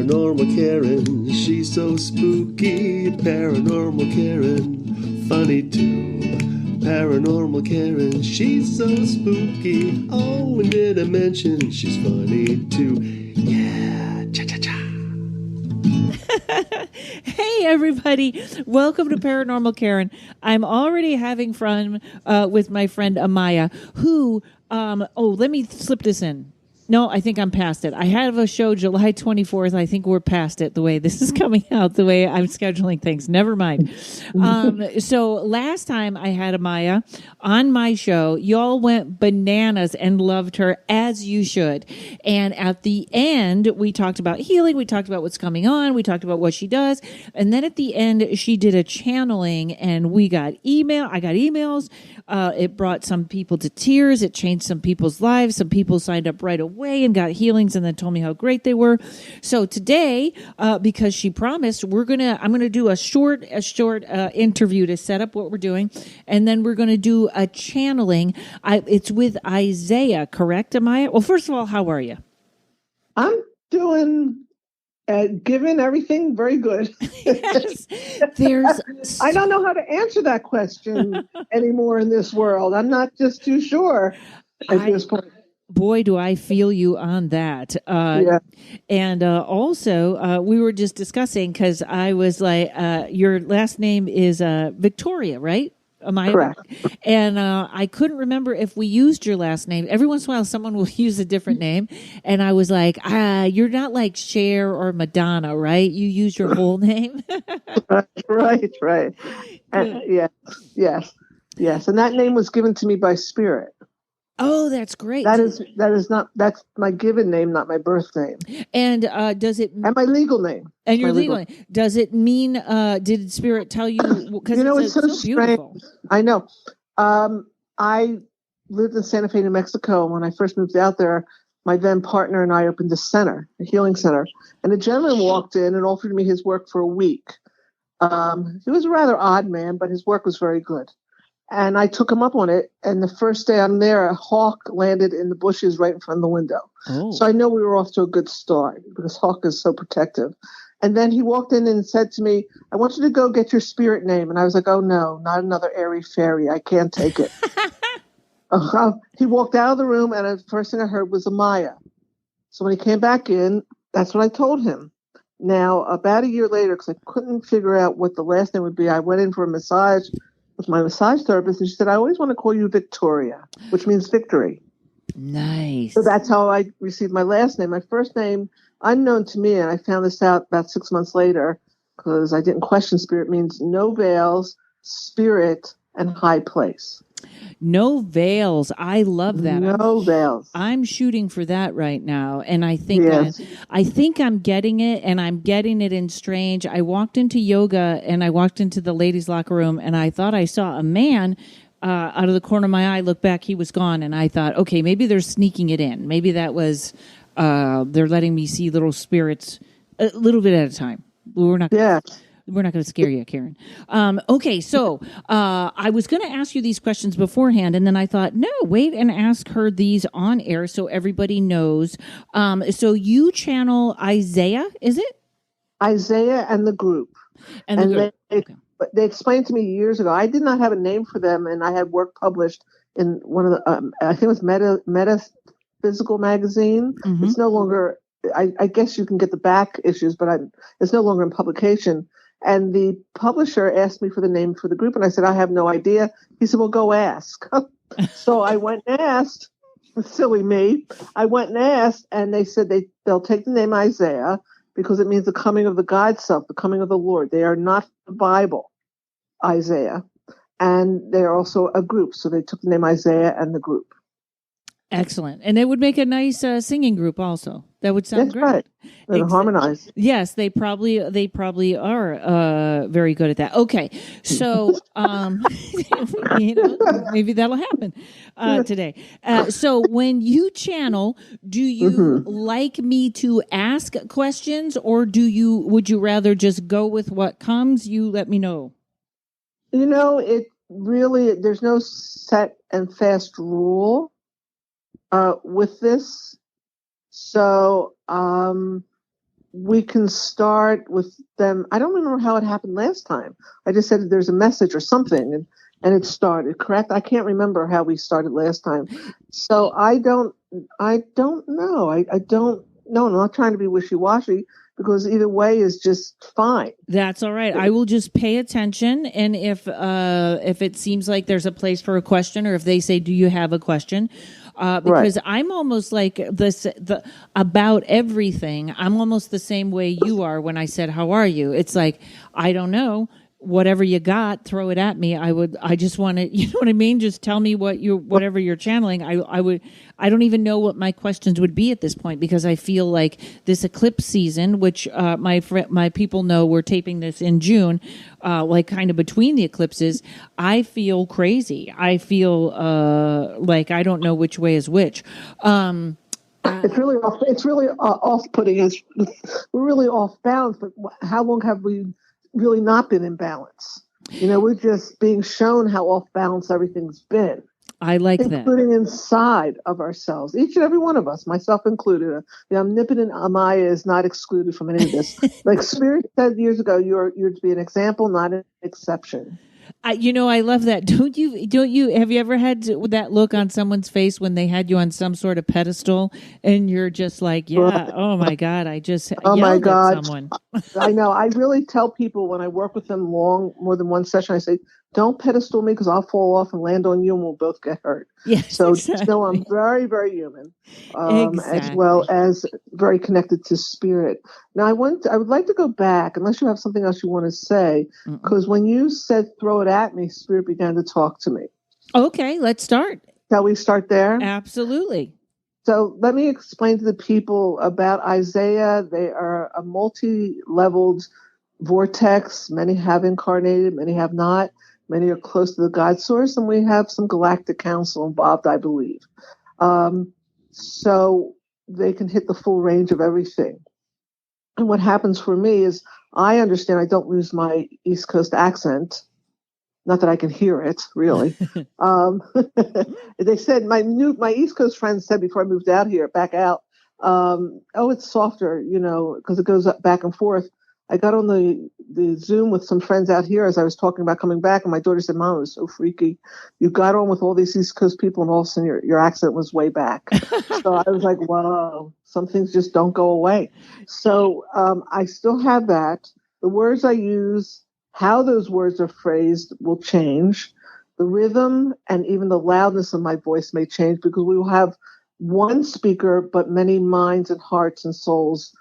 Paranormal Karen, she's so spooky. Paranormal Karen, funny too. Paranormal Karen, she's so spooky. Oh, and did I mention she's funny too? Yeah, cha-cha-cha. Hey, everybody. Welcome to Paranormal Karen. I'm already having fun with my friend Amaya, who, let me slip this in. No, I think I'm past it. I have a show July 24th. I think we're past it the way this is coming out, the way I'm scheduling things. Never mind. So last time I had Amaya on my show, y'all went bananas and loved her, as you should. And at the end, we talked about healing. We talked about what's coming on. We talked about what she does. And then at the end, she did a channeling, and we got email. I got emails. It brought some people to tears. It changed some people's lives. Some people signed up right away and got healings and then told me how great they were. So today, because she promised, I'm gonna do a short interview to set up what we're doing, and then we're gonna do a channeling. It's with Isaiah, correct, Amaya? Well, first of all, how are you? I'm doing, given everything, very good. Yes, I don't know how to answer that question anymore in this world. I'm not just too sure at this point. Boy, do I feel you on that. Yeah. And also, we were just discussing, because I was like, your last name is Victoria, right? Amaya? Correct. And I couldn't remember if we used your last name. Every once in a while, someone will use a different name. And I was like, you're not like Cher or Madonna, right? You use your whole name? Right. Yes. And that name was given to me by Spirit. Oh, that's great. That's my given name, not my birth name. And does it... And my legal name. And your legal name. Does it mean, did Spirit tell you? Because it's so beautiful. Strange. I know. I lived in Santa Fe, New Mexico. When I first moved out there, my then partner and I opened a healing center. And a gentleman walked in and offered me his work for a week. He was a rather odd man, but his work was very good. And I took him up on it. And the first day I'm there, a hawk landed in the bushes right in front of the window. Oh. So I know we were off to a good start because hawk is so protective. And then he walked in and said to me, I want you to go get your spirit name. And I was like, oh, no, not another airy fairy. I can't take it. He walked out of the room, and the first thing I heard was Amaya. So when he came back in, that's what I told him. Now, about a year later, because I couldn't figure out what the last name would be, I went in for a massage with my massage therapist, and she said, I always want to call you Victoria, which means victory. Nice. So that's how I received my last name. My first name, unknown to me, and I found this out about 6 months later because I didn't question Spirit, means no veils, spirit, and high place. No veils. I love that. No veils. I'm shooting for that right now, and I think I think I'm getting it, and I'm getting it in strange. I walked into yoga, and I walked into the ladies' locker room, and I thought I saw a man out of the corner of my eye. Look back, he was gone, and I thought, okay, maybe they're sneaking it in. Maybe that was they're letting me see little spirits a little bit at a time. We're not. We're not going to scare you, Karen. Okay, so I was going to ask you these questions beforehand, and then I thought, no, wait and ask her these on air so everybody knows. So you channel Isaiah, is it? Isaiah and the group. They explained to me years ago. I did not have a name for them, and I had work published in one of the, I think it was Metaphysical magazine. Mm-hmm. It's no longer, I guess you can get the back issues, but it's no longer in publication. And the publisher asked me for the name for the group, and I said, I have no idea. He said, well, go ask. So I went and asked, silly me. I went and asked, and they said they'll take the name Isaiah because it means the coming of the God self, the coming of the Lord. They are not the Bible, Isaiah. And they're also a group. So they took the name Isaiah and the group. Excellent. And it would make a nice singing group also. That would sound great. Right. They're harmonized. Yes, they probably are very good at that. Okay. So maybe that'll happen today. So when you channel, do you like me to ask questions, or would you rather just go with what comes? You let me know. It really, there's no set and fast rule with this. So we can start with them. I don't remember how it happened last time. I just said there's a message or something, and it started. Correct? I can't remember how we started last time. So I don't know. I don't know. I'm not trying to be wishy-washy because either way is just fine. That's all right. I will just pay attention, and if it seems like there's a place for a question, or if they say, "Do you have a question?" Because I'm almost like about everything. I'm almost the same way you are when I said, "How are you?" It's like, I don't know. Whatever you got, throw it at me. I just want to, you know what I mean? Just tell me whatever you're channeling. I don't even know what my questions would be at this point, because I feel like this eclipse season, which my people know we're taping this in June, like kind of between the eclipses. I feel crazy. I feel like I don't know which way is which. It's really off-putting. We're really off balance. But how long have we really not been in balance? We're just being shown how off balance everything's been. I like that. Including inside of ourselves, each and every one of us, myself included. The omnipotent Amaya is not excluded from any of this. Like Spirit said years ago, you're to be an example, not an exception. I love that. Don't you have you ever had that look on someone's face when they had you on some sort of pedestal and you're just like, yeah, oh my God, I just yelled at someone. I know. I really tell people when I work with them more than one session, I say, don't pedestal me because I'll fall off and land on you and we'll both get hurt. Yes, so exactly. So I'm very, very human, exactly. as well as very connected to spirit. Now I would like to go back, unless you have something else you want to say, because when you said throw it at me, spirit began to talk to me. Okay, let's start. Shall we start there? Absolutely. So let me explain to the people about Isaiah. They are a multi-leveled vortex. Many have incarnated, many have not. Many are close to the God source, and we have some galactic council involved, I believe. So they can hit the full range of everything. And what happens for me is I understand I don't lose my East Coast accent. Not that I can hear it, really. They said my East Coast friends said before I moved back out, it's softer, because it goes up back and forth. I got on the Zoom with some friends out here as I was talking about coming back, and my daughter said, "Mom, it was so freaky. You got on with all these East Coast people, and all of a sudden your accent was way back." So I was like, "Wow, some things just don't go away." So I still have that. The words I use, how those words are phrased will change. The rhythm and even the loudness of my voice may change because we will have one speaker, but many minds and hearts and souls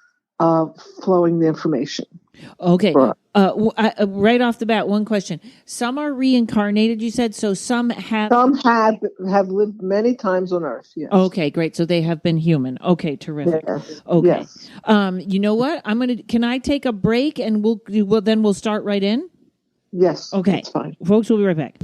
flowing the information. Okay. Right off the bat, one question. Some are reincarnated, you said, so some have lived many times on Earth. Yes. Okay, great. So they have been human. Okay, terrific. Yes. Okay. Yes. You know what? Can I take a break and we'll start right in? Yes. Okay. That's fine. Folks, we'll be right back.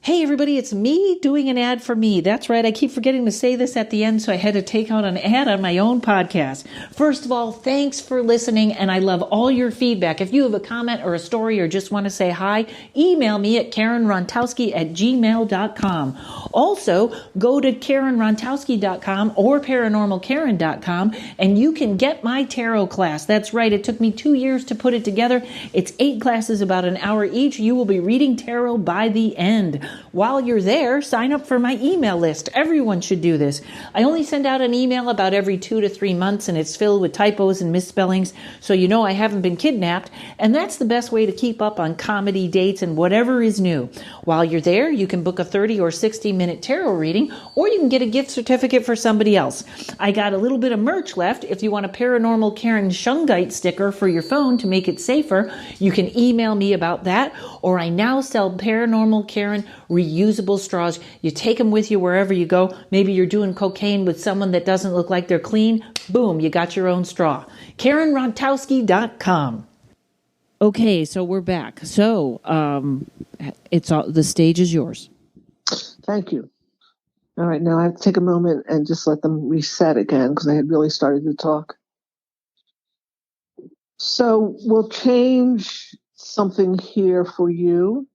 Hey, everybody, it's me doing an ad for me. That's right. I keep forgetting to say this at the end, so I had to take out an ad on my own podcast. First of all, thanks for listening, and I love all your feedback. If you have a comment or a story or just want to say hi, email me at karenrontowski@gmail.com. Also, go to karenrontowski.com or paranormalkaren.com, and you can get my tarot class. That's right. It took me 2 years to put it together. It's 8 classes, about an hour each. You will be reading tarot by the end. While you're there, sign up for my email list. Everyone should do this. I only send out an email about every 2 to 3 months, and it's filled with typos and misspellings, so you know I haven't been kidnapped, and that's the best way to keep up on comedy dates and whatever is new. While you're there, you can book a 30 or 60-minute tarot reading, or you can get a gift certificate for somebody else. I got a little bit of merch left. If you want a Paranormal Karen Shungite sticker for your phone to make it safer, you can email me about that, or I now sell Paranormal Karen reusable straws. You take them with you wherever you go. Maybe you're doing cocaine with someone that doesn't look like they're clean. Boom, you got your own straw. karenrontowski.com. Okay, so we're back. So the stage is yours. Thank you. All right, now I have to take a moment and just let them reset again because I had really started to talk. So we'll change something here for you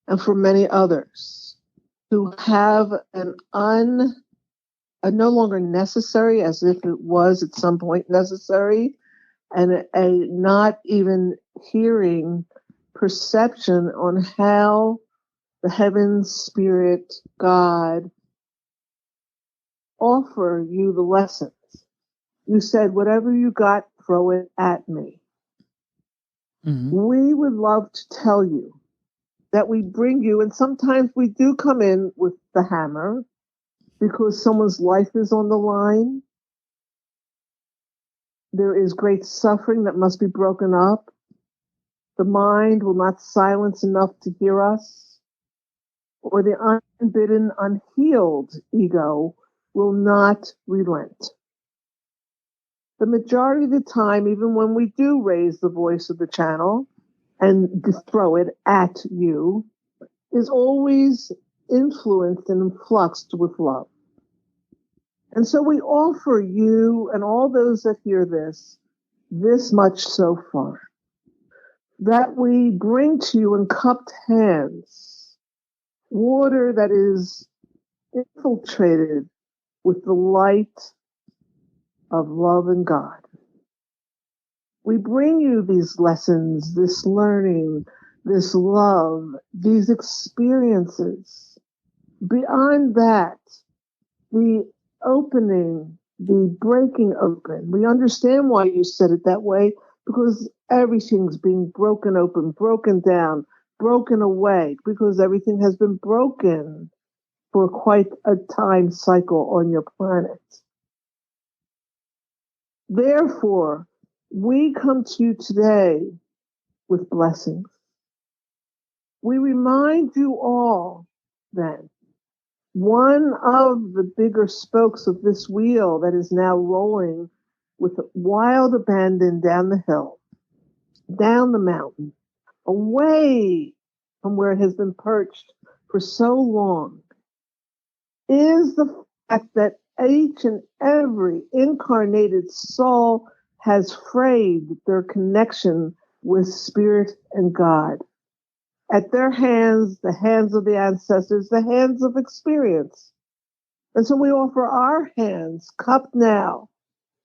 and for many others who have an no longer necessary as if it was at some point necessary, and a not even hearing perception on how the heavens, spirit, God offer you the lessons. You said, whatever you got, throw it at me. Mm-hmm. We would love to tell you that we bring you, and sometimes we do come in with the hammer because someone's life is on the line. There is great suffering that must be broken up. The mind will not silence enough to hear us, or the unbidden, unhealed ego will not relent. The majority of the time, even when we do raise the voice of the channel and throw it at you, is always influenced and influxed with love. And so we offer you and all those that hear this much so far, that we bring to you in cupped hands water that is infiltrated with the light of love and God. We bring you these lessons, this learning, this love, these experiences. Beyond that, the opening, the breaking open. We understand why you said it that way, because everything's being broken open, broken down, broken away, because everything has been broken for quite a time cycle on your planet. Therefore, we come to you today with blessings. We remind you all then, one of the bigger spokes of this wheel that is now rolling with wild abandon down the hill, down the mountain, away from where it has been perched for so long, is the fact that each and every incarnated soul has frayed their connection with Spirit and God. At their hands, the hands of the ancestors, the hands of experience. And so we offer our hands, cupped now,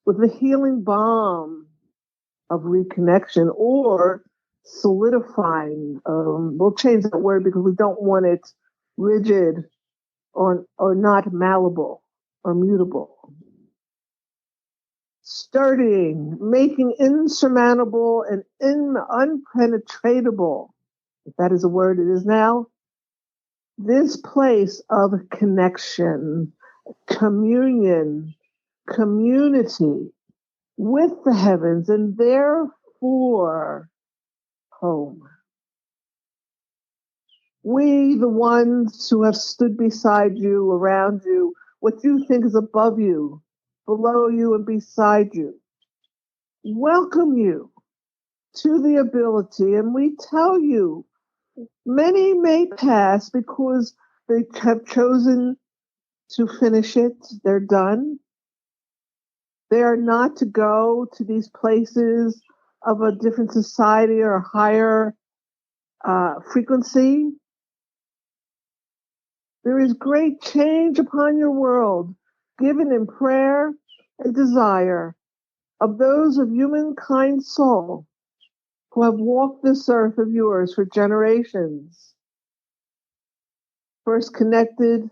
with the healing balm of reconnection or solidifying. We'll change that word because we don't want it rigid or not malleable or mutable. Sturdying, making insurmountable and unpenetratable, if that is a word it is now, this place of connection, communion, community with the heavens, and therefore home. We, the ones who have stood beside you, around you, what you think is above you, below you, and beside you, welcome you to the ability, and we tell you, many may pass because they have chosen to finish it. They're done. They are not to go to these places of a different society or higher frequency. There is great change upon your world, given in prayer and desire of those of humankind soul who have walked this earth of yours for generations. First connected,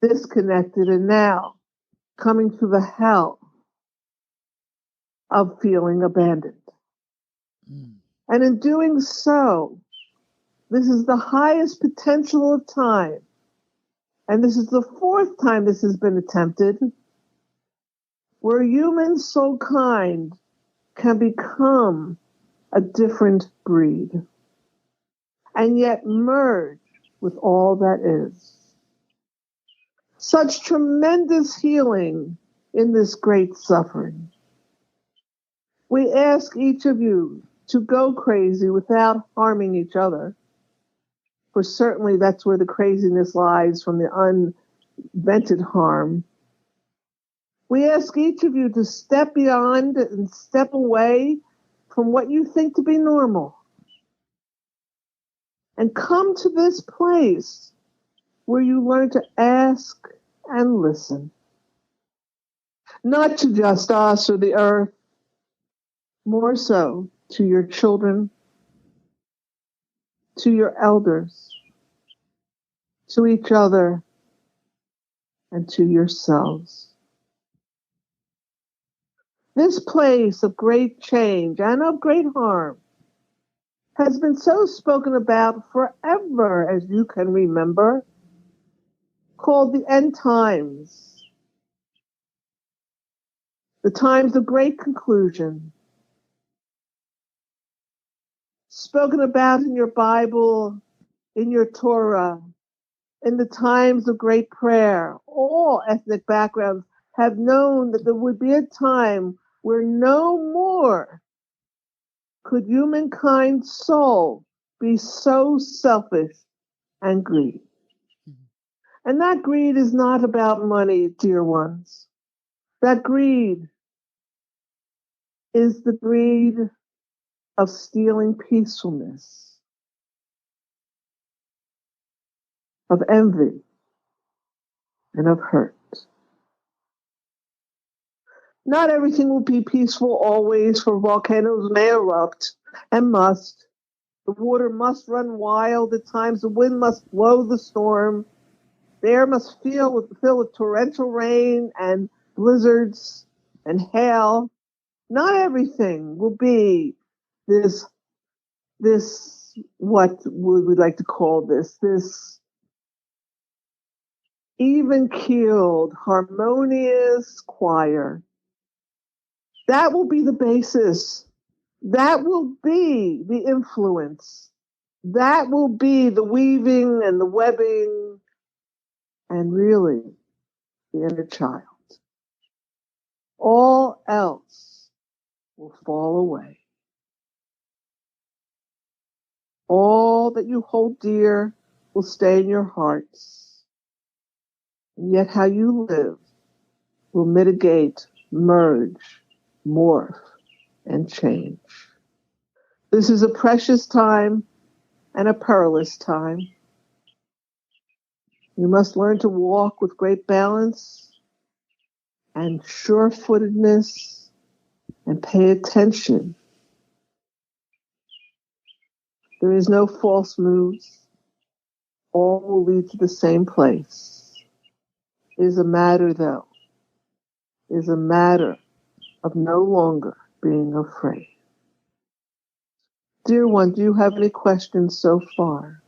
disconnected, and now coming through the hell of feeling abandoned. And in doing so, this is the highest potential of time. And this is the fourth time this has been attempted, where human soul kind can become a different breed and yet merge with all that is. Such tremendous healing in this great suffering. We ask each of you to go crazy without harming each other, for certainly that's where the craziness lies, from the unvented harm. We ask each of you to step beyond and step away from what you think to be normal and come to this place where you learn to ask and listen. not to just us or the earth, more so to your children, to your elders, to each other, and to yourselves. This place of great change and of great harm has been so spoken about forever as you can remember, called the end times, the times of great conclusion, spoken about in your Bible, in your Torah, in the times of great prayer. All ethnic backgrounds have known that there would be a time where no more could humankind's soul be so selfish and greedy. And that greed is not about money, dear ones. That greed is the greed of stealing peacefulness, of envy, and of hurt. Not everything will be peaceful always, for volcanoes may erupt and must. The water must run wild at times. The wind must blow the storm. The air must fill with torrential rain and blizzards and hail. Not everything will be this, what would we like to call this even-keeled, harmonious choir. That will be the basis. That will be the influence. That will be the weaving and the webbing and really the inner child. All else will fall away. All that you hold dear will stay in your hearts. And yet how you live will mitigate, merge, morph, and change. This is a precious time and a perilous time. You must learn to walk with great balance and sure-footedness and pay attention. There is no false moves. All will lead to the same place. It is a matter, though, is a matter of no longer being afraid. Dear one, do you have any questions so far?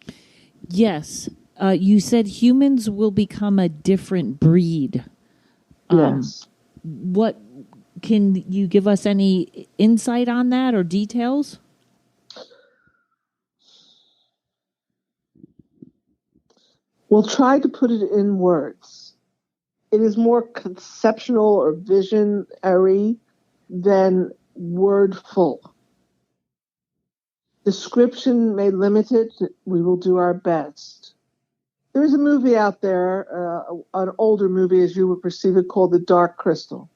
Yes. You said humans will become a different breed. Yes. What can you give us any insight on that or details? We'll try to put it in words. It is more conceptual or visionary than wordful. Description may limit it. We will do our best. There is a movie out there, an older movie as you would perceive it, called The Dark Crystal.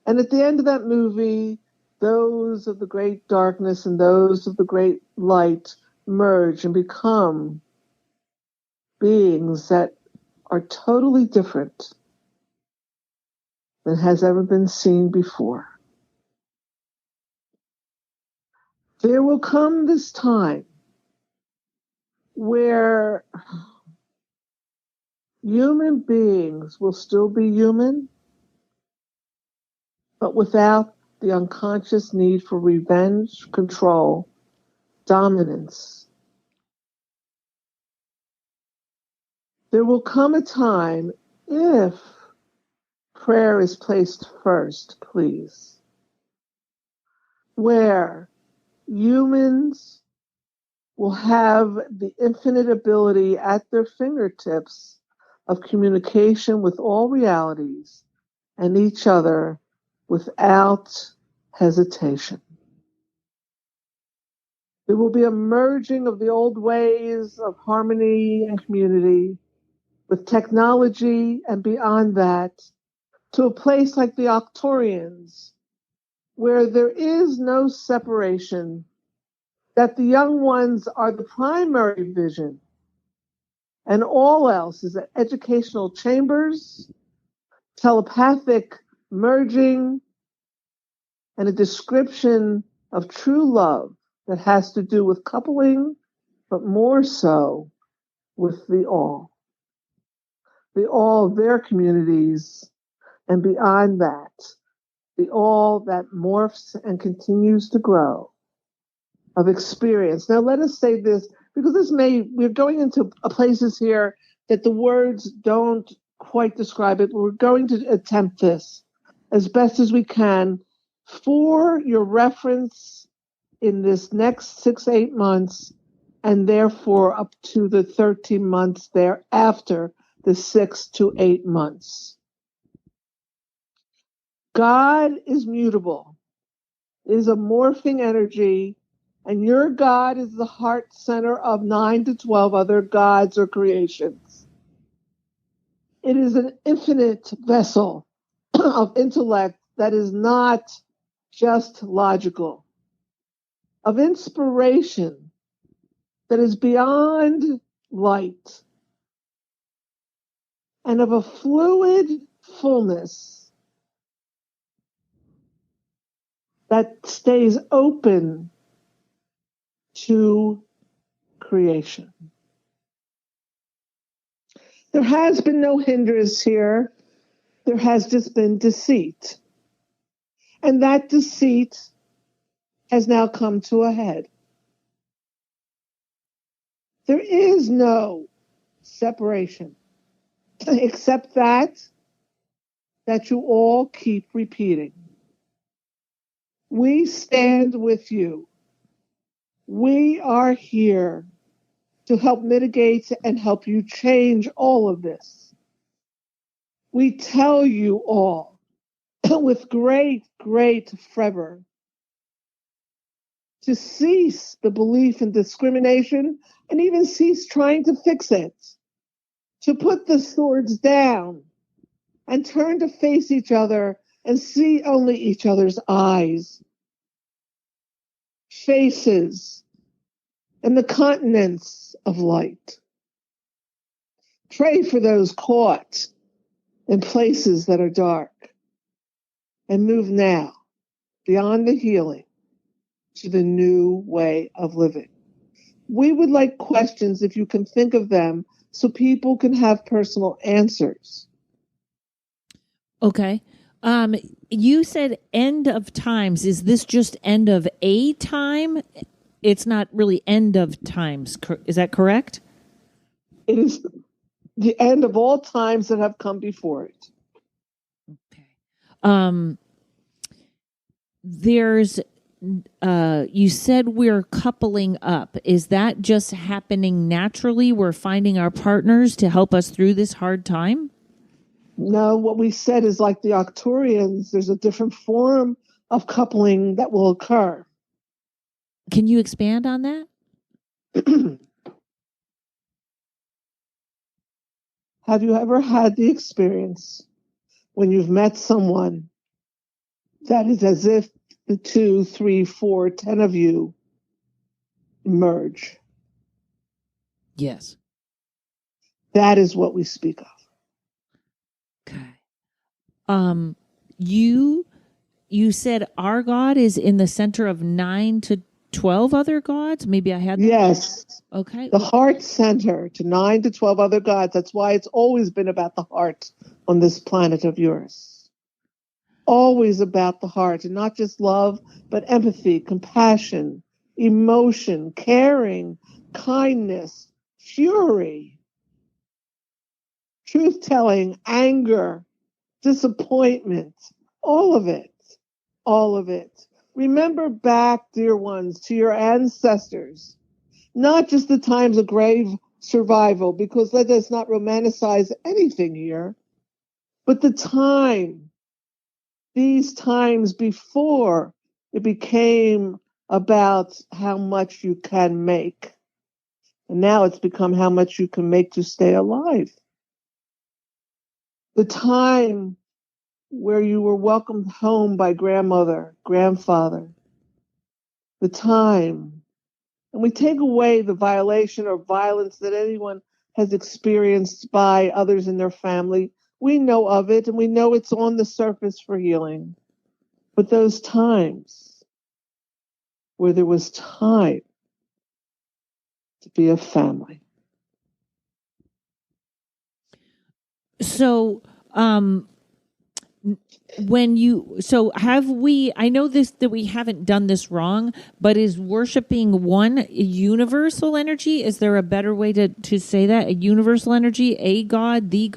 And at the end of that movie, those of the great darkness and those of the great light merge and become beings that are totally different than has ever been seen before. There will come this time where human beings will still be human, but without the unconscious need for revenge, control, dominance. There will come a time, if prayer is placed first, please, where humans will have the infinite ability at their fingertips of communication with all realities and each other without hesitation. There will be a merging of the old ways of harmony and community with technology and beyond that to a place like the Octorians, where there is no separation, that the young ones are the primary vision, and all else is at educational chambers, telepathic merging, and a description of true love that has to do with coupling, but more so with the all of their communities, and beyond that, the all that morphs and continues to grow of experience. Now, let us say this, because we're going into places here that the words don't quite describe it. We're going to attempt this as best as we can for your reference in this next 6-8 months, and therefore up to the 13 months thereafter, the 6 to 8 months. God is mutable, is a morphing energy, and your God is the heart center of 9 to 12 other gods or creations. It is an infinite vessel of intellect that is not just logical, of inspiration that is beyond light, and of a fluid fullness that stays open to creation. There has been no hindrance here. There has just been deceit. And that deceit has now come to a head. There is no separation, except that you all keep repeating. We stand with you. We are here to help mitigate and help you change all of this. We tell you all with great, great fervor to cease the belief in discrimination and even cease trying to fix it, to put the swords down and turn to face each other and see only each other's eyes, faces, and the continents of light. Pray for those caught in places that are dark, and move now beyond the healing to the new way of living. We would like questions, if you can think of them, so people can have personal answers. Okay. You said end of times. Is this just end of a time? It's not really end of times. Is that correct? It is the end of all times that have come before it. Okay. There's you said we're coupling up. Is that just happening naturally? We're finding our partners to help us through this hard time? No, what we said is like the Arcturians, there's a different form of coupling that will occur. Can you expand on that? Have you ever had the experience when you've met someone that is as if the 2, 3, 4, 10 of you merge? Yes. That is what we speak of. Okay. You said our God is in the center of 9 to 12 other gods? Maybe I had that. Yes. Okay. The heart center to 9 to 12 other gods. That's why it's always been about the heart on this planet of yours. Always about the heart, and not just love, but empathy, compassion, emotion, caring, kindness, fury, truth-telling, anger, disappointment, all of it, all of it. Remember back, dear ones, to your ancestors, not just the times of grave survival, because let us not romanticize anything here, but these times before it became about how much you can make. And now it's become how much you can make to stay alive. The time where you were welcomed home by grandmother, grandfather. The time. And we take away the violation or violence that anyone has experienced by others in their family. We know of it and we know it's on the surface for healing. But those times where there was time to be a family. So, I know this, that we haven't done this wrong, but is worshiping one universal energy? Is there a better way to say that? A universal energy, a God, the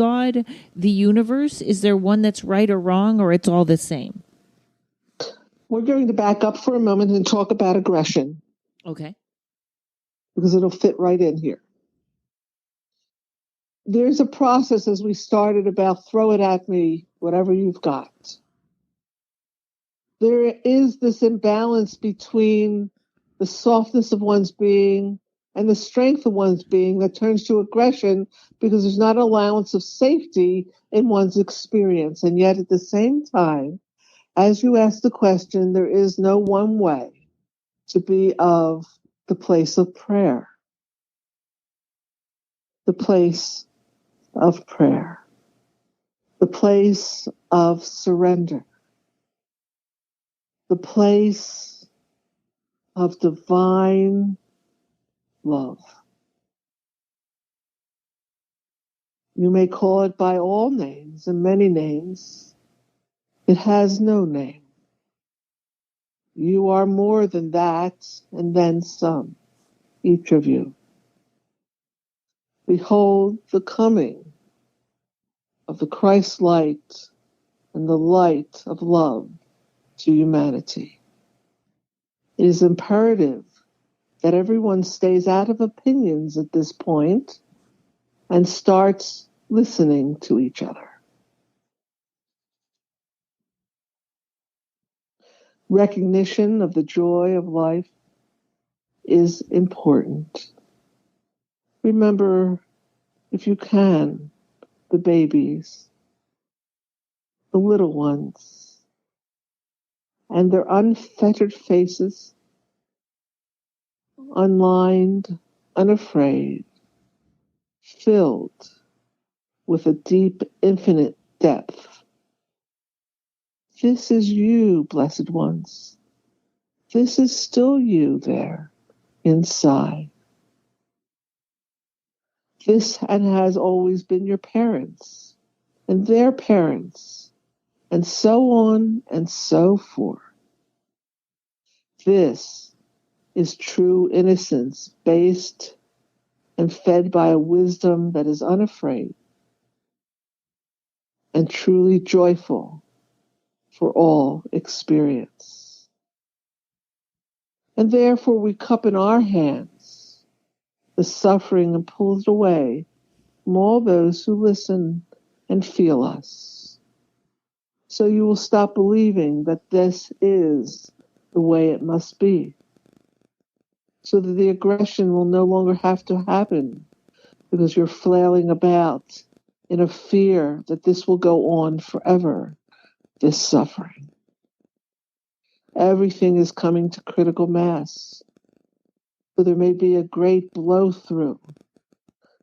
universe? Is there one that's right or wrong, or it's all the same? We're going to back up for a moment and talk about aggression. Okay. Because it'll fit right in here. There's a process, as we started, about throw it at me, whatever you've got. There is this imbalance between the softness of one's being and the strength of one's being that turns to aggression because there's not an allowance of safety in one's experience. And yet at the same time, as you ask the question, there is no one way to be of the place of prayer. The place of prayer. The place of surrender. The place of divine love. You may call it by all names and many names. It has no name. You are more than that and then some, each of you. Behold the coming of the Christ light and the light of love to humanity. It is imperative that everyone stays out of opinions at this point and starts listening to each other. Recognition of the joy of life is important. Remember, if you can, the babies, the little ones, and their unfettered faces, unlined, unafraid, filled with a deep, infinite depth. This is you, blessed ones. This is still you there inside. This and has always been your parents and their parents and so on and so forth. This is true innocence based and fed by a wisdom that is unafraid and truly joyful for all experience. And therefore we cup in our hands the suffering and pull it away from all those who listen and feel us. So you will stop believing that this is the way it must be. So that the aggression will no longer have to happen because you're flailing about in a fear that this will go on forever, this suffering. Everything is coming to critical mass. So there may be a great blow through.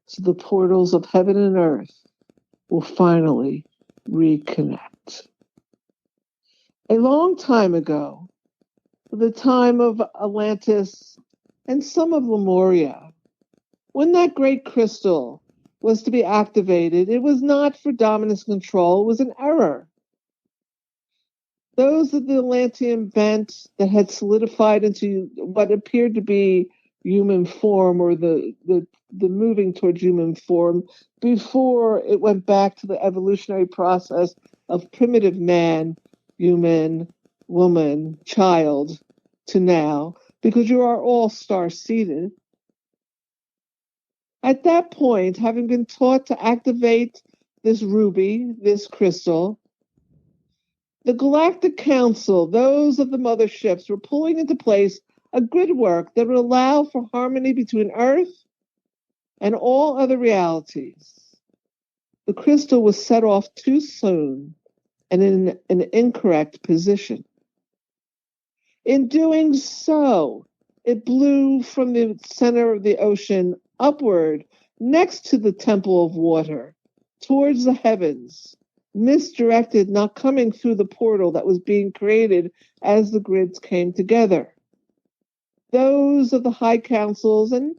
So the portals of heaven and earth will finally reconnect. A long time ago, the time of Atlantis and some of Lemuria, when that great crystal was to be activated, it was not for dominance control, it was an error. Those of the Atlantean bent that had solidified into what appeared to be human form, or the moving towards human form, before it went back to the evolutionary process of primitive man, human, woman, child, to now, because you are all star-seeded. At that point, having been taught to activate this ruby, this crystal, the Galactic Council, those of the motherships, were pulling into place a grid work that would allow for harmony between Earth and all other realities. The crystal was set off too soon and in an incorrect position. In doing so, it blew from the center of the ocean upward next to the Temple of Water, towards the heavens, misdirected, not coming through the portal that was being created as the grids came together. Those of the high councils, and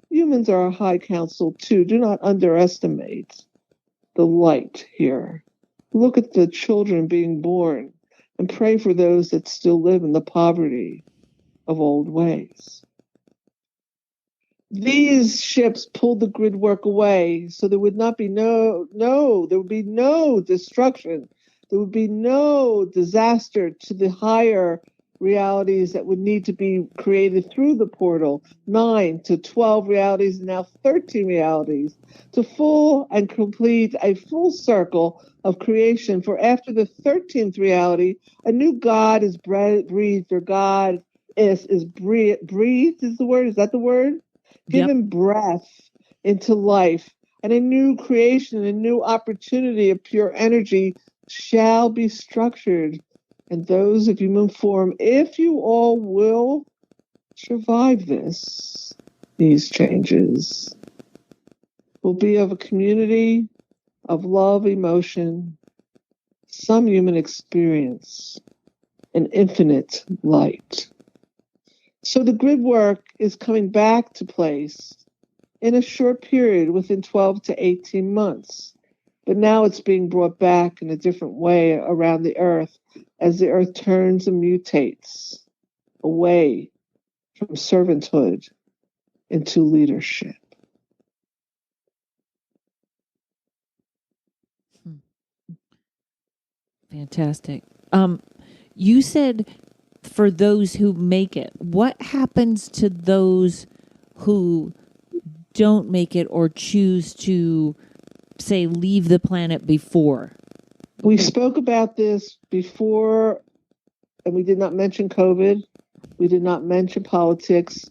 humans are a high council too, do not underestimate the light here. Look at the children being born and pray for those that still live in the poverty of old ways. These ships pulled the grid work away, so there would not be there would be no destruction. There would be no disaster to the higher realities that would need to be created through the portal, 9 to 12 realities, and now 13 realities, to full and complete a full circle of creation. For after the 13th reality, a new God is breathed, or God is breathed is the word. Is that the word? Given breath into life, and a new creation, a new opportunity of pure energy shall be structured. And those of human form, if you all will survive these changes, will be of a community of love, emotion, some human experience, and infinite light. So the grid work is coming back to place in a short period, within 12 to 18 months. But now it's being brought back in a different way around the earth as the earth turns and mutates away from servanthood into leadership. Fantastic. You said for those who make it, what happens to those who don't make it or choose to, say, leave the planet before? We spoke about this before, and we did not mention COVID. We did not mention politics.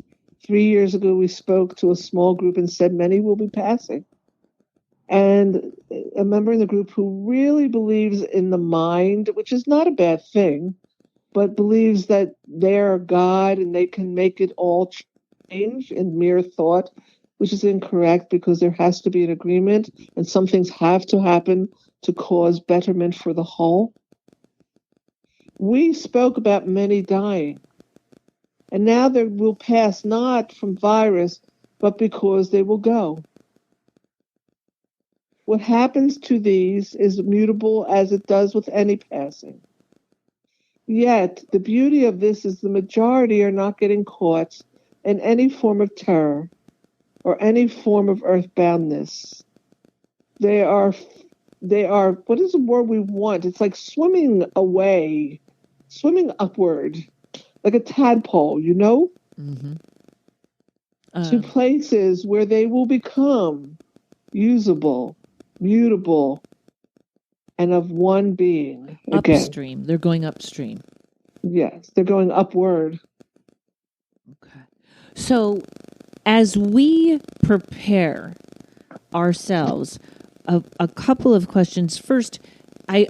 3 years ago, we spoke to a small group and said many will be passing. And a member in the group who really believes in the mind, which is not a bad thing, but believes that they're God and they can make it all change in mere thought, which is incorrect, because there has to be an agreement and some things have to happen to cause betterment for the whole. We spoke about many dying, and now they will pass not from virus, but because they will go. What happens to these is mutable as it does with any passing. Yet, the beauty of this is the majority are not getting caught in any form of terror or any form of earthboundness. They are, what is the word we want? It's like swimming away, swimming upward, like a tadpole, you know? Mm-hmm. To places where they will become usable, mutable, and of one being. Again. Upstream. They're going upstream. Yes, they're going upward. Okay. So as we prepare ourselves, a couple of questions. First, I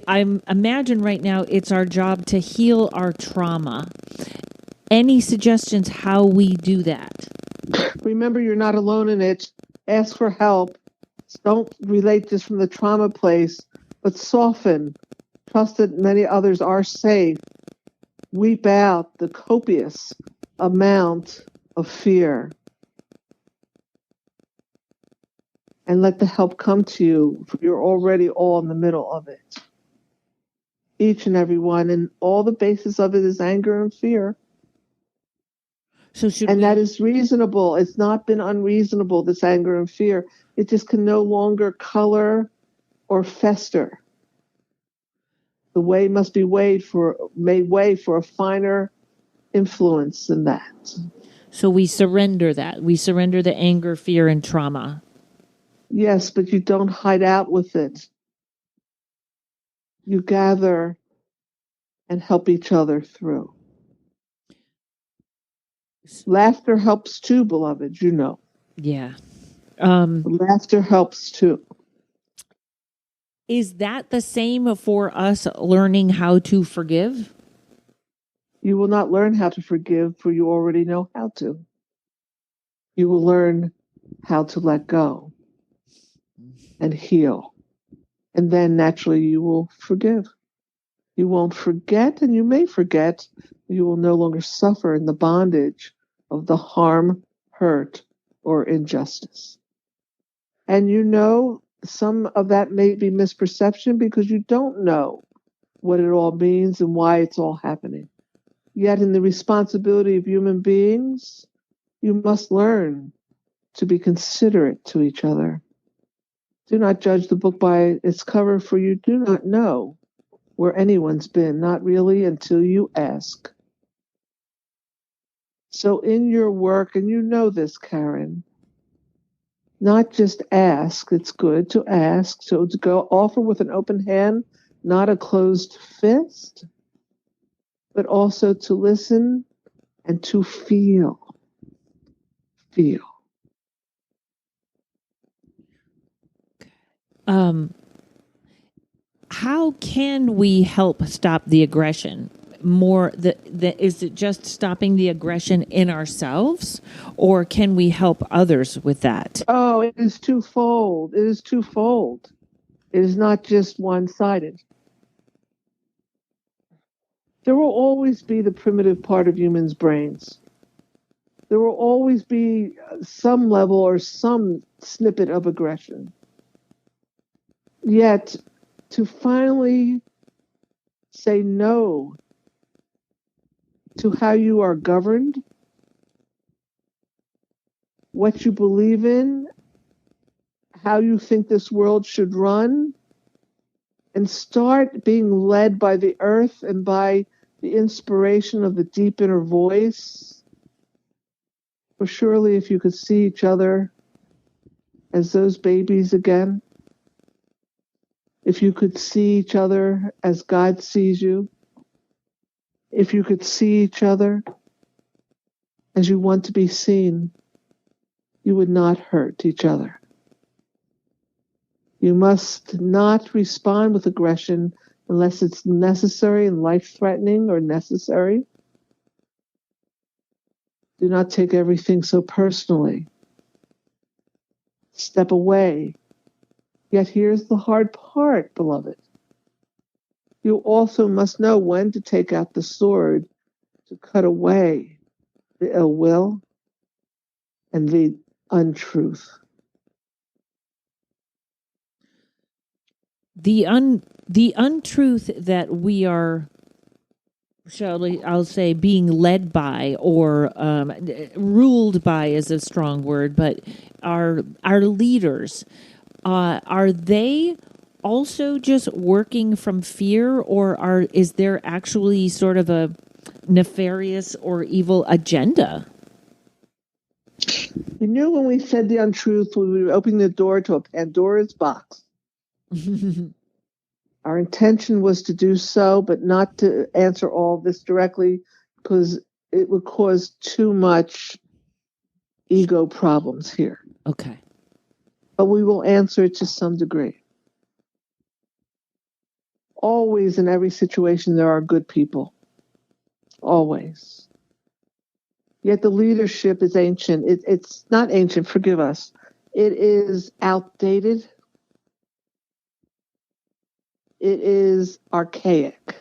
imagine right now it's our job to heal our trauma. Any suggestions how we do that? Remember, you're not alone in it. Ask for help. Don't relate this from the trauma place, but soften. Trust that many others are safe. Weep out the copious amount of fear. And let the help come to you. You're already all in the middle of it. Each and every one. And all the basis of it is anger and fear. So that is reasonable. It's not been unreasonable, this anger and fear. It just can no longer color or fester. The way must be made way for a finer influence than that. So we surrender that. We surrender the anger, fear, and trauma. Yes, but you don't hide out with it. You gather and help each other through. Laughter helps too, beloved, you know. Yeah. Laughter helps too. Is that the same for us learning how to forgive? You will not learn how to forgive, for you already know how to. You will learn how to let go and heal. And then naturally you will forgive. You won't forget, and you may forget. You will no longer suffer in the bondage of the harm, hurt, or injustice. And you know, some of that may be misperception because you don't know what it all means and why it's all happening. Yet, in the responsibility of human beings, you must learn to be considerate to each other. Do not judge the book by its cover, for you do not know where anyone's been, not really until you ask. So, in your work, and you know this, Karen, not just ask, it's good to ask. So, to go offer with an open hand, not a closed fist, but also to listen and to feel. Feel. How can we help stop the aggression? Is it just stopping the aggression in ourselves, or can we help others with that? Oh, it is twofold. It is twofold. It is not just one-sided. There will always be the primitive part of humans' brains. There will always be some level or some snippet of aggression. Yet, to finally say no to how you are governed, what you believe in, how you think this world should run, and start being led by the earth and by the inspiration of the deep inner voice. For surely if you could see each other as those babies again, if you could see each other as God sees you, if you could see each other as you want to be seen, you would not hurt each other. You must not respond with aggression unless it's necessary and life-threatening or necessary. Do not take everything so personally. Step away. Yet here's the hard part, beloved. You also must know when to take out the sword to cut away the ill will and the untruth. The untruth that we are, I'll say, being led by, or ruled by is a strong word, but our leaders, are they also just working from fear, or is there actually sort of a nefarious or evil agenda? You knew when we said the untruth, we were opening the door to a Pandora's box. Our intention was to do so, but not to answer all of this directly because it would cause too much ego problems here. Okay. But we will answer it to some degree. Always in every situation, there are good people. Always. Yet the leadership is ancient. It's not ancient, forgive us. It is outdated. It is archaic.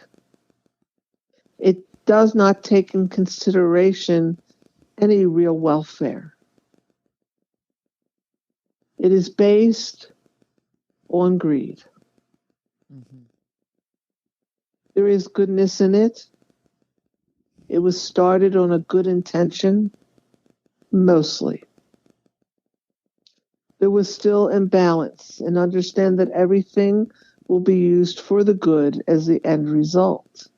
It does not take in consideration any real welfare. It is based on greed. Mm-hmm. There is goodness in it. It was started on a good intention, mostly. There was still imbalance, and understand that everything will be used for the good as the end result.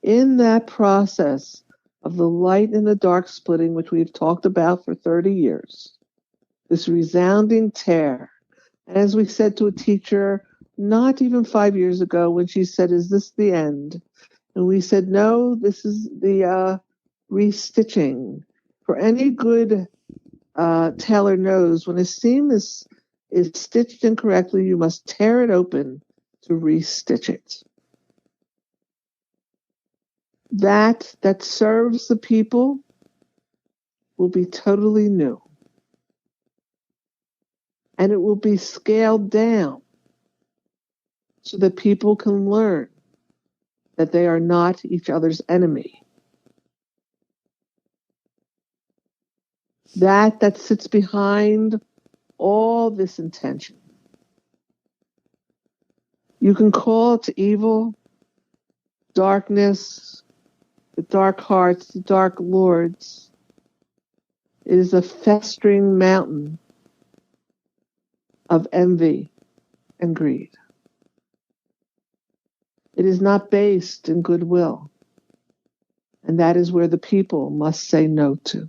In that process of the light and the dark splitting, which we've talked about for 30 years, this resounding tear, and as we said to a teacher not even 5 years ago when she said, "Is this the end?" And we said, "No, this is the restitching." For any good tailor knows when a seam is stitched incorrectly, you must tear it open to restitch it. That serves the people will be totally new. And it will be scaled down so that people can learn that they are not each other's enemy. That sits behind all this intention. You can call it evil, darkness, the dark hearts, the dark lords. It is a festering mountain of envy and greed. It is not based in goodwill. And that is where the people must say no to.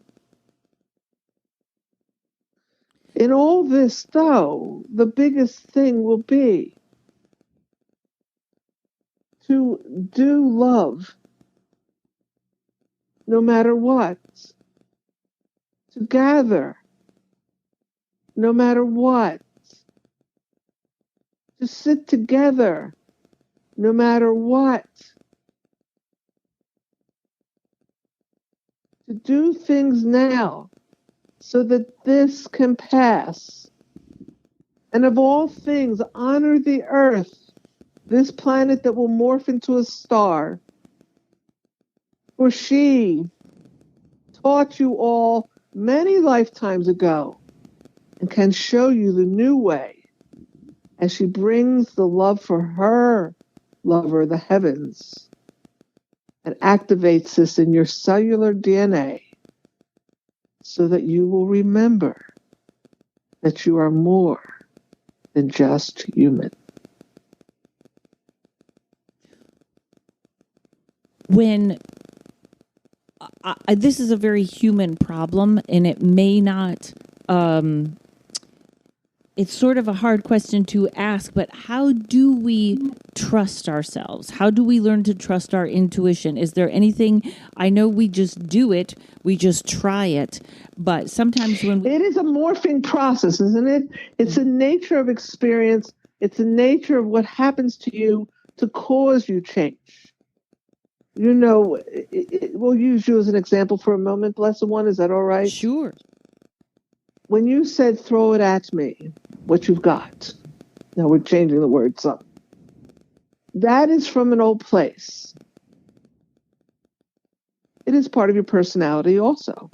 In all this, though, the biggest thing will be to do love no matter what, to gather no matter what, to sit together no matter what, to do things now so that this can pass. And of all things, honor the earth, this planet that will morph into a star. For she taught you all many lifetimes ago and can show you the new way as she brings the love for her lover, the heavens, and activates this in your cellular DNA so that you will remember that you are more than just human. When this is a very human problem, and it may not, it's sort of a hard question to ask, but how do we trust ourselves? How do we learn to trust our intuition? Is there anything, I know we just do it, we just try it, but sometimes when It is a morphing process, isn't it? It's the nature of experience. It's the nature of what happens to you to cause you change. You know, we'll use you as an example for a moment, Blessed One. Is that all right? Sure. When you said, throw it at me, what you've got. Now we're changing the word some. That is from an old place. It is part of your personality also.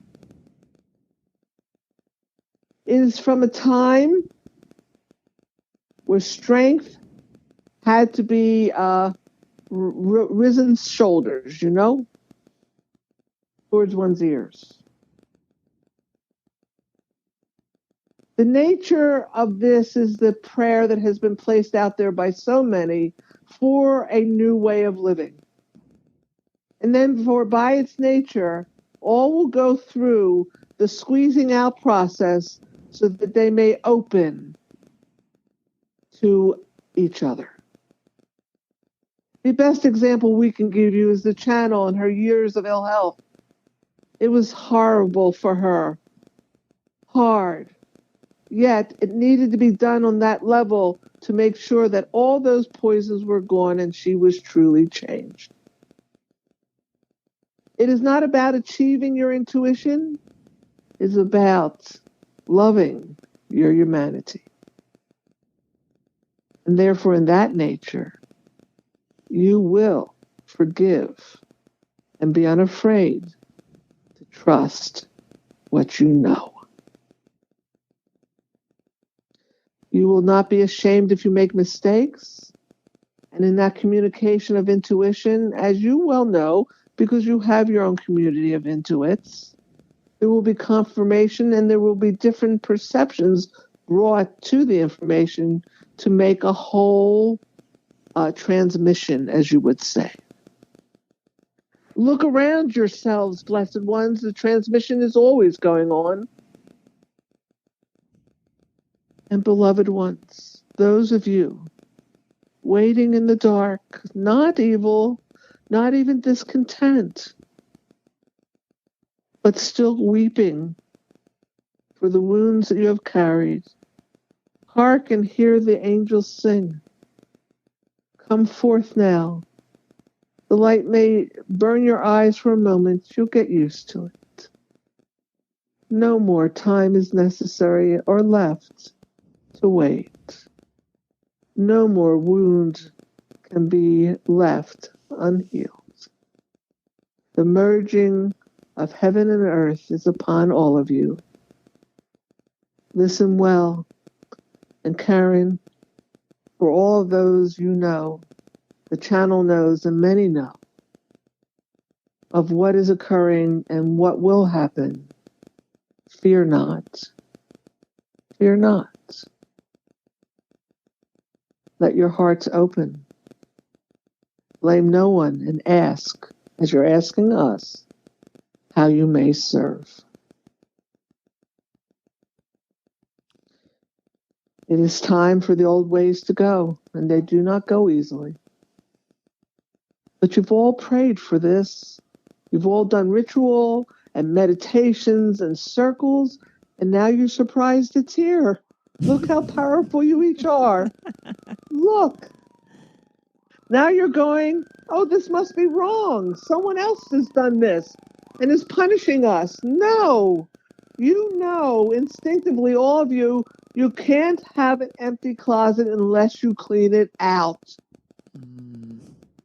It is from a time where strength had to be risen shoulders, you know, towards one's ears. The nature of this is the prayer that has been placed out there by so many for a new way of living. And then by its nature, all will go through the squeezing out process so that they may open to each other. The best example we can give you is the channel and her years of ill health. It was horrible for her. Hard. Yet it needed to be done on that level to make sure that all those poisons were gone and she was truly changed. It is not about achieving your intuition. It's about loving your humanity. And therefore, in that nature, you will forgive and be unafraid to trust what you know. You will not be ashamed if you make mistakes. And in that communication of intuition, as you well know, because you have your own community of intuits, there will be confirmation and there will be different perceptions brought to the information to make a whole transmission, as you would say. Look around yourselves, blessed ones. The transmission is always going on. And beloved ones, those of you waiting in the dark, not evil, not even discontent, but still weeping for the wounds that you have carried, hark and hear the angels sing. Come forth now. The light may burn your eyes for a moment. You'll get used to it. No more time is necessary or left. to wait. No more wound can be left unhealed. The merging of heaven and earth is upon all of you. Listen well, and Karen, for all those you know, the channel knows and many know of what is occurring and what will happen. Fear not. Fear not. Let your hearts open. Blame no one and ask, as you're asking us, how you may serve. It is time for the old ways to go, and they do not go easily. But you've all prayed for this. You've all done ritual and meditations and circles, and now you're surprised it's here. Look how powerful you each are. Look. Now you're going, oh, this must be wrong. Someone else has done this and is punishing us. No. You know instinctively, all of you, you can't have an empty closet unless you clean it out.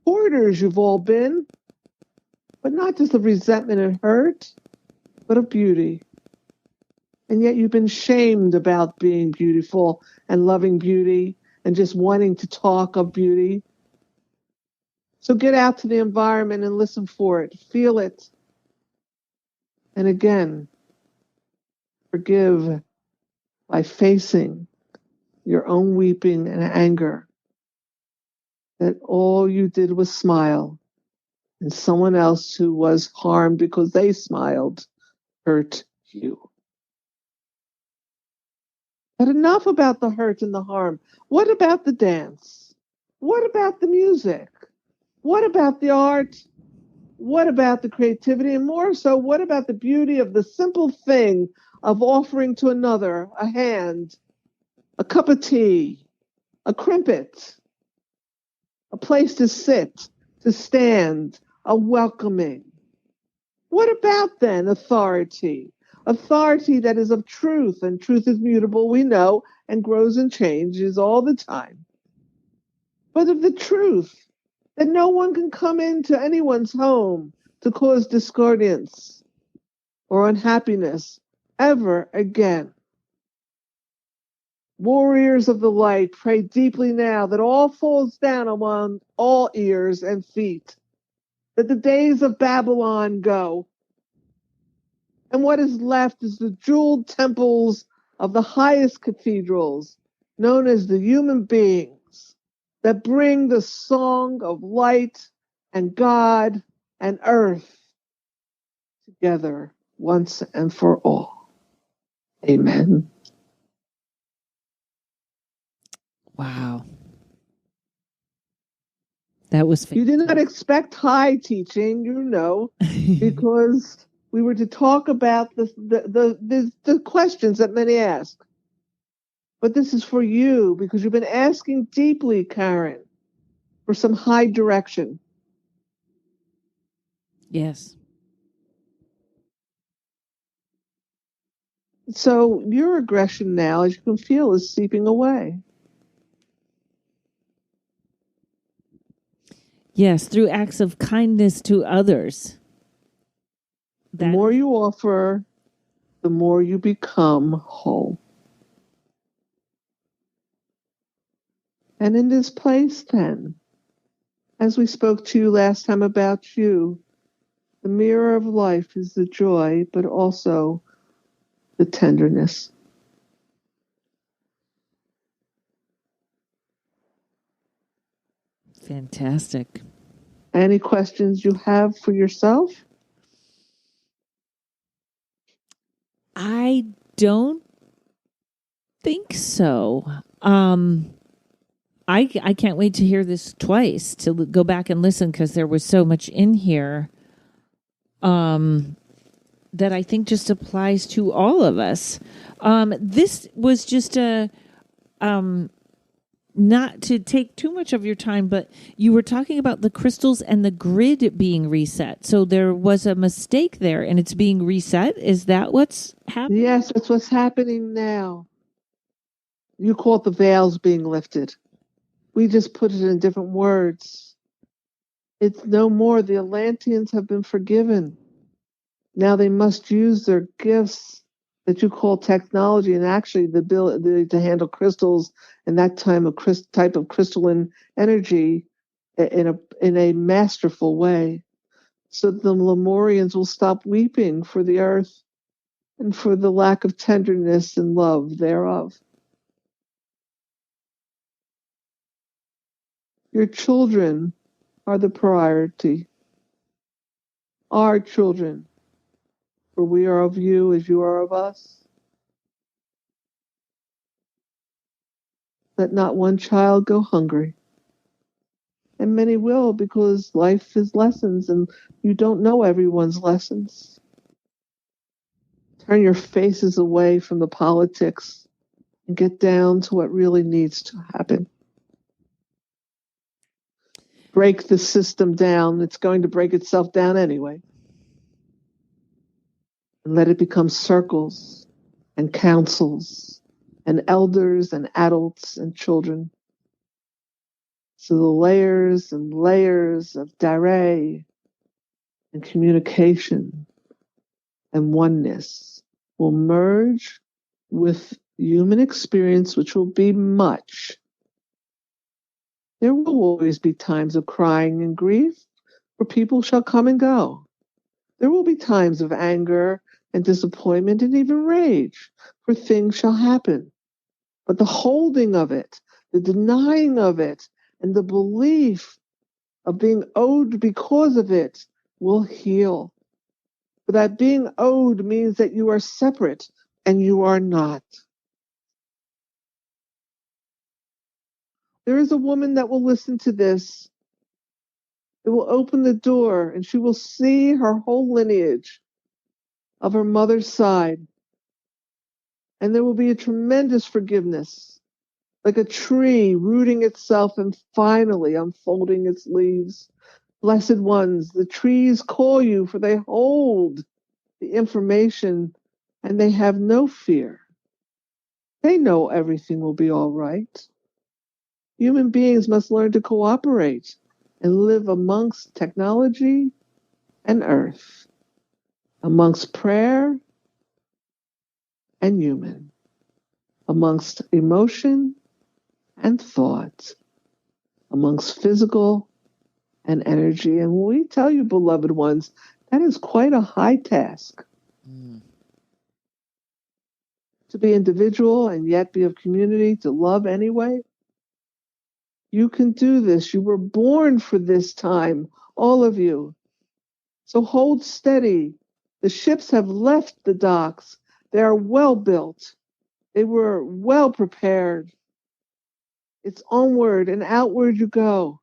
Hoarders you've all been, but not just of resentment and hurt, but of beauty. And yet you've been shamed about being beautiful and loving beauty and just wanting to talk of beauty. So get out to the environment and listen for it. Feel it. And again, forgive by facing your own weeping and anger that all you did was smile, and someone else who was harmed because they smiled hurt you. But enough about the hurt and the harm. What about the dance? What about the music? What about the art? What about the creativity? And more so, what about the beauty of the simple thing of offering to another a hand, a cup of tea, a crimpet, a place to sit, to stand, a welcoming? What about then authority? Authority that is of truth, and truth is mutable, we know, and grows and changes all the time. But of the truth, that no one can come into anyone's home to cause discordance or unhappiness ever again. Warriors of the light, pray deeply now that all falls down among all ears and feet, that the days of Babylon go, and what is left is the jeweled temples of the highest cathedrals, known as the human beings, that bring the song of light and God and earth together once and for all. Amen. Wow. That was fantastic. You did not expect high teaching, you know, because we were to talk about the questions that many ask. But this is for you, because you've been asking deeply, Karen, for some high direction. Yes. So your aggression now, as you can feel, is seeping away. Yes, through acts of kindness to others. The more you offer, the more you become whole. And in this place, then, as we spoke to you last time about you, the mirror of life is the joy, but also the tenderness. Fantastic. Any questions you have for yourself? I don't think so. I can't wait to hear this twice, to go back and listen, because there was so much in here that I think just applies to all of us. This was just not to take too much of your time, but you were talking about the crystals and the grid being reset. So there was a mistake there and it's being reset. Is that what's happening? Yes, that's what's happening now. You call it the veils being lifted. We just put it in different words. It's no more. The Atlanteans have been forgiven. Now they must use their gifts that you call technology and actually the ability to handle crystals and that type of crystalline energy in a masterful way, so the Lemurians will stop weeping for the earth and for the lack of tenderness and love thereof. Your children are the priority. Our children, for we are of you as you are of us. Let not one child go hungry. And many will, because life is lessons and you don't know everyone's lessons. Turn your faces away from the politics and get down to what really needs to happen. Break the system down. It's going to break itself down anyway. And let it become circles and councils and elders and adults and children. So the layers and layers of Dare and communication and oneness will merge with human experience, which will be much. There will always be times of crying and grief, where people shall come and go. There will be times of anger and disappointment and even rage, for things shall happen. But the holding of it, the denying of it, and the belief of being owed because of it will heal. But that being owed means that you are separate, and you are not. There is a woman that will listen to this. It will open the door, and she will see her whole lineage of her mother's side. And there will be a tremendous forgiveness, like a tree rooting itself and finally unfolding its leaves. Blessed ones, the trees call you, for they hold the information and they have no fear. They know everything will be all right. Human beings must learn to cooperate and live amongst technology and earth, amongst prayer and human, amongst emotion and thought, amongst physical and energy. And we tell you, beloved ones, that is quite a high task. To be individual and yet be of community, to love anyway. You can do this. You were born for this time, all of you. So hold steady. The ships have left the docks. They are well built. They were well prepared. It's onward and outward you go.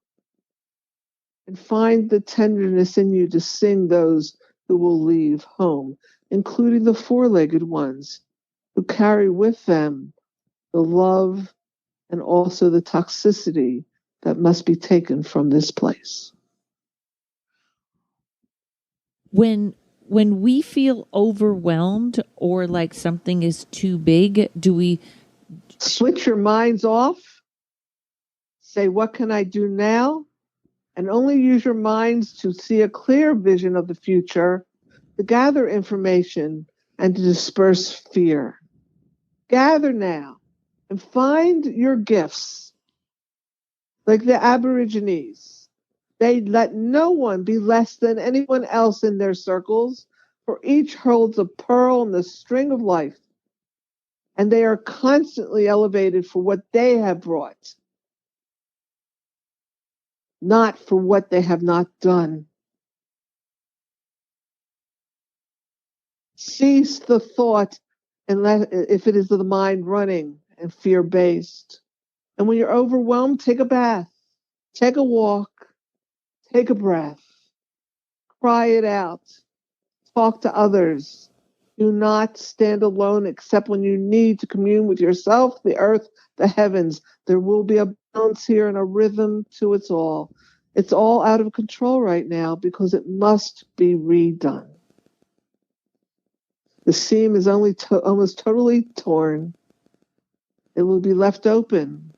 And find the tenderness in you to sing those who will leave home, including the four-legged ones who carry with them the love and also the toxicity that must be taken from this place. When we feel overwhelmed or like something is too big, do we switch your minds off? Say, what can I do now? And only use your minds to see a clear vision of the future, to gather information, and to disperse fear. Gather now and find your gifts. Like the Aborigines, they let no one be less than anyone else in their circles, for each holds a pearl in the string of life. And they are constantly elevated for what they have brought, not for what they have not done. Cease the thought, if it is the mind running and fear-based. And when you're overwhelmed, take a bath, take a walk, take a breath, cry it out, talk to others. Do not stand alone except when you need to commune with yourself, the earth, the heavens. There will be a balance here and a rhythm to it all. It's all out of control right now because it must be redone. The seam is almost totally torn. It will be left open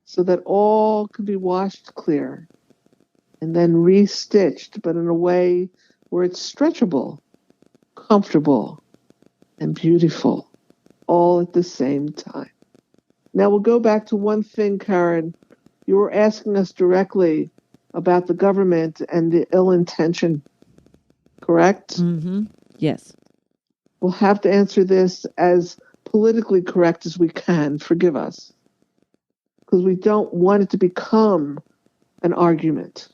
so that all can be washed clear and then restitched, but in a way where it's stretchable, comfortable, and beautiful, all at the same time. Now we'll go back to one thing, Karen. You were asking us directly about the government and the ill intention, correct? Mm-hmm. Yes. We'll have to answer this as politically correct as we can. Forgive us. Because we don't want it to become an argument.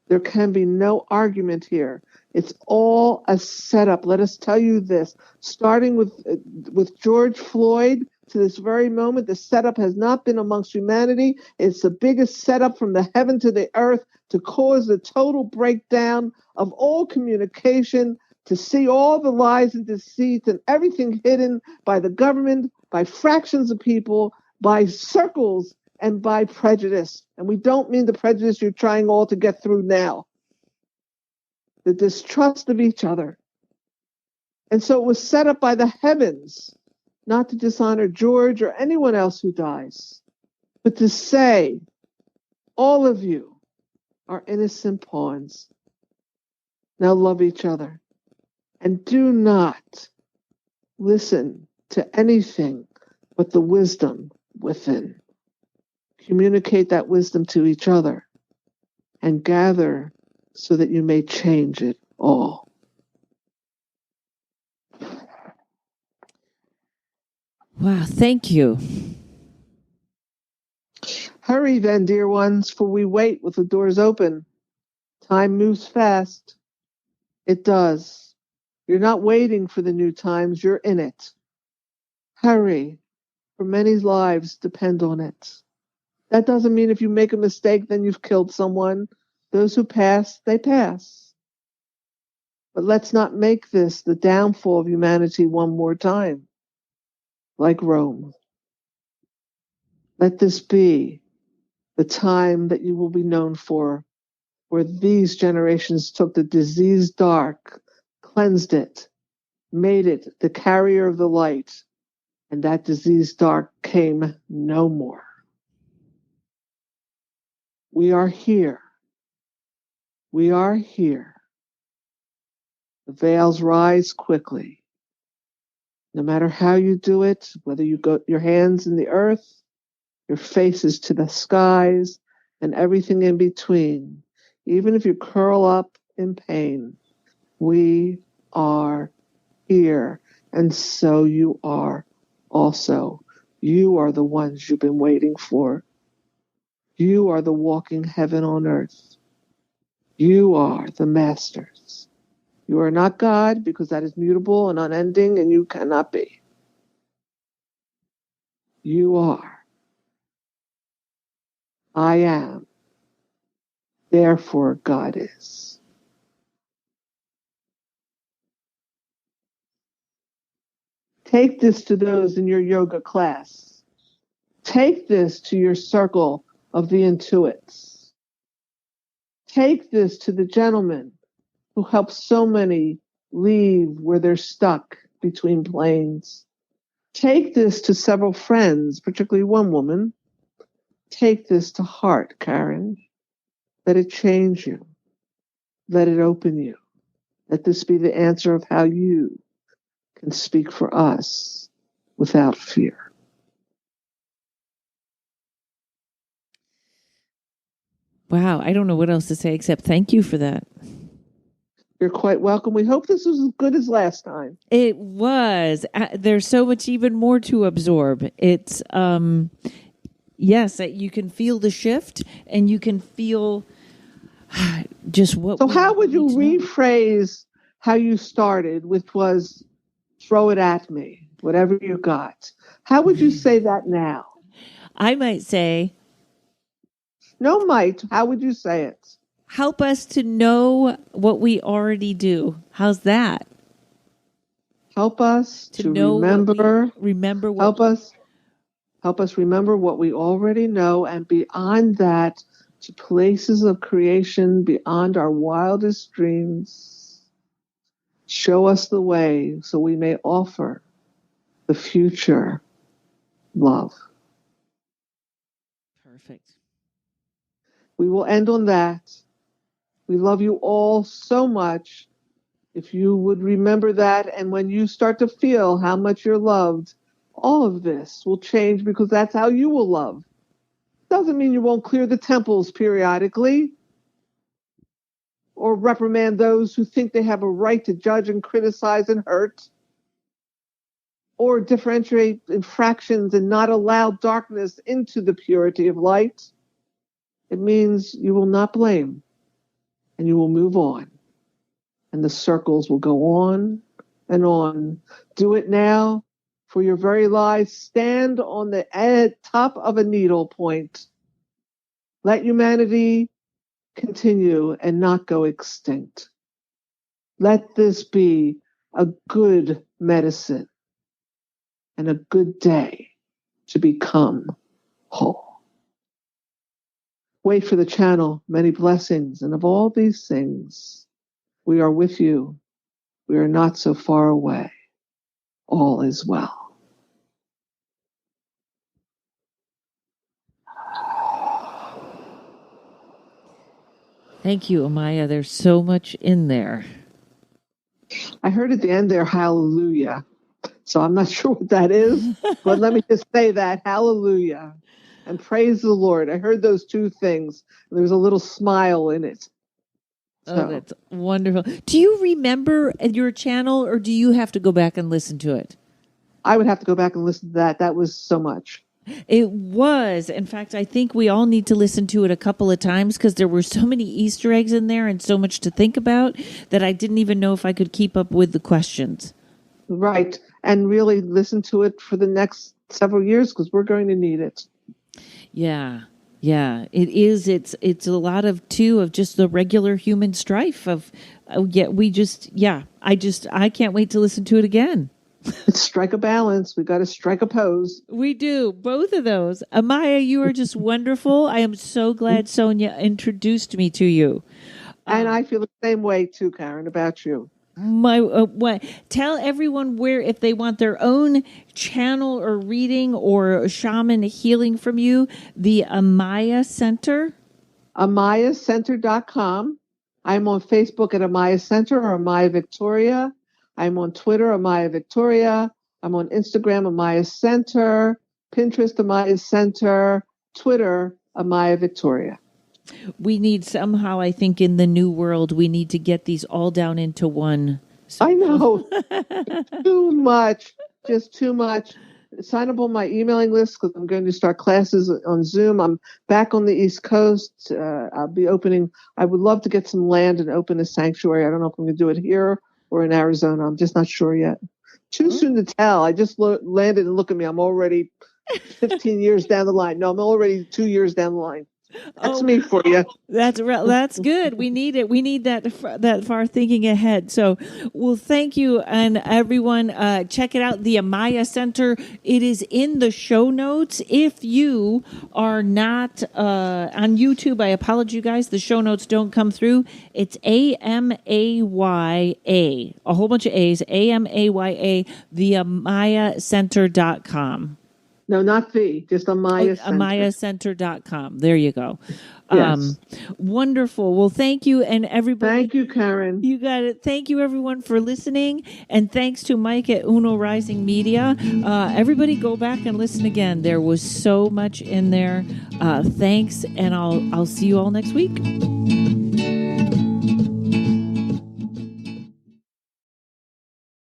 There can be no argument here. It's all a setup. Let us tell you this. Starting with George Floyd to this very moment, the setup has not been amongst humanity. It's the biggest setup from the heaven to the earth to cause the total breakdown of all communication, to see all the lies and deceit and everything hidden by the government, by fractions of people, by circles, and by prejudice. And we don't mean the prejudice you're trying all to get through now. The distrust of each other. And so it was set up by the heavens, not to dishonor George or anyone else who dies, but to say, all of you are innocent pawns. Now love each other. And do not listen to anything but the wisdom within. Communicate that wisdom to each other and gather so that you may change it all. Wow. Thank you. Hurry then, dear ones, for we wait with the doors open. Time moves fast. It does. You're not waiting for the new times, you're in it. Hurry, for many lives depend on it. That doesn't mean if you make a mistake, then you've killed someone. Those who pass, they pass. But let's not make this the downfall of humanity one more time, like Rome. Let this be the time that you will be known for, where these generations took the diseased dark, cleansed it, made it the carrier of the light, and that diseased dark came no more. We are here. We are here. The veils rise quickly. No matter how you do it, whether you go your hands in the earth, your faces to the skies, and everything in between, even if you curl up in pain, we are here. And so you are also. You are the ones you've been waiting for. You are the walking heaven on earth. You are the masters. You are not God, because that is mutable and unending, and you cannot be. You are. I am. Therefore, God is. Take this to those in your yoga class. Take this to your circle of the intuits. Take this to the gentleman who helps so many leave where they're stuck between planes. Take this to several friends, particularly one woman. Take this to heart, Karen. Let it change you. Let it open you. Let this be the answer of how you can speak for us without fear. Wow. I don't know what else to say except thank you for that. You're quite welcome. We hope this was as good as last time. It was. There's so much even more to absorb. It's, yes, you can feel the shift and you can feel just what. So how would you rephrase how you started, which was throw it at me, whatever you got? How would you say that now? I might say, no, might. How would you say it? Help us to know what we already do. How's that? Help us to know remember. Help us remember what we already know, and beyond that, to places of creation beyond our wildest dreams. Show us the way so we may offer the future love. Perfect. We will end on that. We love you all so much. If you would remember that, and when you start to feel how much you're loved, all of this will change because that's how you will love. Doesn't mean you won't clear the temples periodically or reprimand those who think they have a right to judge and criticize and hurt, or differentiate infractions and not allow darkness into the purity of light. It means you will not blame and you will move on. And the circles will go on and on. Do it now for your very lives. Stand on the top of a needle point. Let humanity continue and not go extinct. Let this be a good medicine and a good day to become whole. Wait for the channel. Many blessings. And of all these things, we are with you. We are not so far away. All is well. Thank you, Amaya. There's so much in there. I heard at the end there, hallelujah. So I'm not sure what that is, but let me just say that, hallelujah. And praise the Lord. I heard those two things. There was a little smile in it. Oh, that's wonderful. Do you remember your channel, or do you have to go back and listen to it? I would have to go back and listen to that. That was so much. It was. In fact, I think we all need to listen to it a couple of times because there were so many Easter eggs in there and so much to think about that I didn't even know if I could keep up with the questions. Right. And really listen to it for the next several years because we're going to need it. Yeah. Yeah, it is. It's a lot of just the regular human strife of, I can't wait to listen to it again. Strike a balance. We got to strike a pose. We do. Both of those. Amaya, you are just wonderful. I am so glad Sonia introduced me to you. And I feel the same way too, Karen, about you. Tell everyone where, if they want their own channel or reading or shaman healing from you, the Amaya Center. AmayaCenter.com. I'm on Facebook at Amaya Center or Amaya Victoria. I'm on Twitter, Amaya Victoria. I'm on Instagram, Amaya Center. Pinterest, Amaya Center. Twitter, Amaya Victoria. We need somehow, I think, in the new world, we need to get these all down into one. I know. Too much. Just too much. Sign up on my emailing list because I'm going to start classes on Zoom. I'm back on the East Coast. I'll be opening. I would love to get some land and open a sanctuary. I don't know if I'm going to do it here or in Arizona. I'm just not sure yet. Too soon to tell. I just landed and look at me. I'm already 15 years down the line. No, I'm already 2 years down the line. That's me for you. That's good. We need it. We need that far thinking ahead. So, well, thank you, and everyone, check it out. The Amaya Center. It is in the show notes. If you are not on YouTube, I apologize, you guys. The show notes don't come through. It's AMAYA, a whole bunch of A's. AMAYA. TheAmayaCenter.com. No, not just Amaya Center. AmayaCenter.com. There you go. Yes. Wonderful. Well, thank you, and everybody. Thank you, Karen. You got it. Thank you, everyone, for listening, and thanks to Mike at Uno Rising Media. Everybody, go back and listen again. There was so much in there. Thanks, and I'll see you all next week.